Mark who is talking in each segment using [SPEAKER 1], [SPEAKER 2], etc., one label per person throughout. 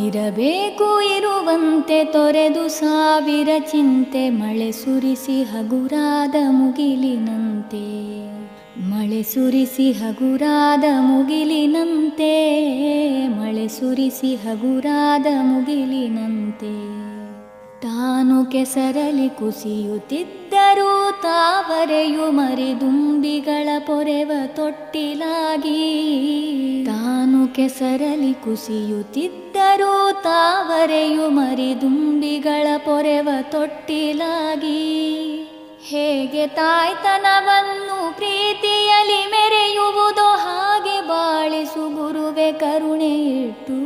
[SPEAKER 1] ಇರಬೇಕು ಇರುವಂತೆ ತೊರೆದು ಸಾವಿರ ಚಿಂತೆ, ಮಳೆ ಸುರಿಸಿ ಹಗುರಾದ ಮುಗಿಲಿನಂತೆ, ಮಳೆ ಸುರಿಸಿ ಹಗುರಾದ ಮುಗಿಲಿನಂತೆ, ಮಳೆ ಸುರಿಸಿ ಹಗುರಾದ ಮುಗಿಲಿನಂತೆ. ತಾನು ಕೆಸರಲಿ ಕುಸಿಯುತ್ತಿದ್ದರೂ ತಾವರೆಯು ಮರಿದುಂಬಿಗಳ ಪೊರೆವ ತೊಟ್ಟಿಲಾಗಿ, ತಾನು ಕೆಸರಲಿ ಕುಸಿಯುತ್ತಿದ್ದರೂ ತಾವರೆಯು ಮರಿದುಂಬಿಗಳ ಪೊರೆವ ತೊಟ್ಟಿಲಾಗಿ. ಹೇಗೆ ತಾಯ್ತನವನ್ನು ಪ್ರೀತಿಯಲಿ ಮೆರೆಯುವುದೋ ಹಾಗೆ ಬಾಳಿಸು ಗುರುವೆ ಕರುಣೆ ಇಟ್ಟು.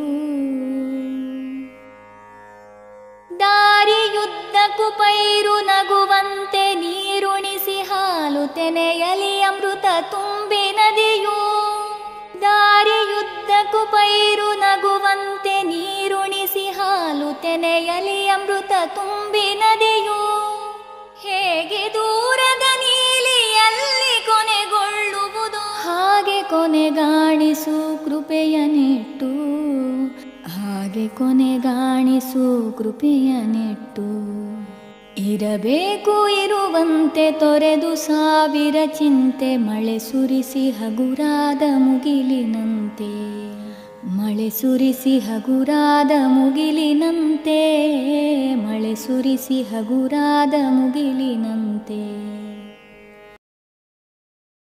[SPEAKER 1] ದಾರಿಯುದ್ದಕ್ಕೂ ಪೈರು ನಗುವಂತೆ ನೀರುಣಿಸಿ ಹಾಲು ತೆನೆಯಲಿ ಅಮೃತ ತುಂಬಿ ನದಿಯು. ದಾರಿಯುದ್ದಕ್ಕೂ ಪೈರು ನಗುವಂತೆ ನೀರುಣಿಸಿ ಹಾಲು ತೆನೆಯಲಿ ಅಮೃತ ತುಂಬಿ ನದಿಯು. ಹೇಗೆ ದೂರದ ನೀಲಿಯಲ್ಲಿ ಕೊನೆಗೊಳ್ಳುವುದು ಹಾಗೆ ಕೊನೆಗಾಣಿಸು ಕೃಪೆಯ ನೆಟ್ಟು, ಹಾಗೆ ಕೊನೆಗಾಣಿಸು ಕೃಪೆಯ ನೆಟ್ಟು. ಇರಬೇಕು ಇರುವಂತೆ ತೊರೆದು ಸಾವಿರ ಚಿಂತೆ, ಮಳೆ ಸುರಿಸಿ ಹಗುರಾದ ಮುಗಿಲಿನಂತೆ, ಮಳೆ ಸುರಿಸಿ ಹಗುರಾದ ಮುಗಿಲಿನಂತೆ, ಮಳೆ ಸುರಿಸಿ ಹಗುರಾದ ಮುಗಿಲಿನಂತೆ.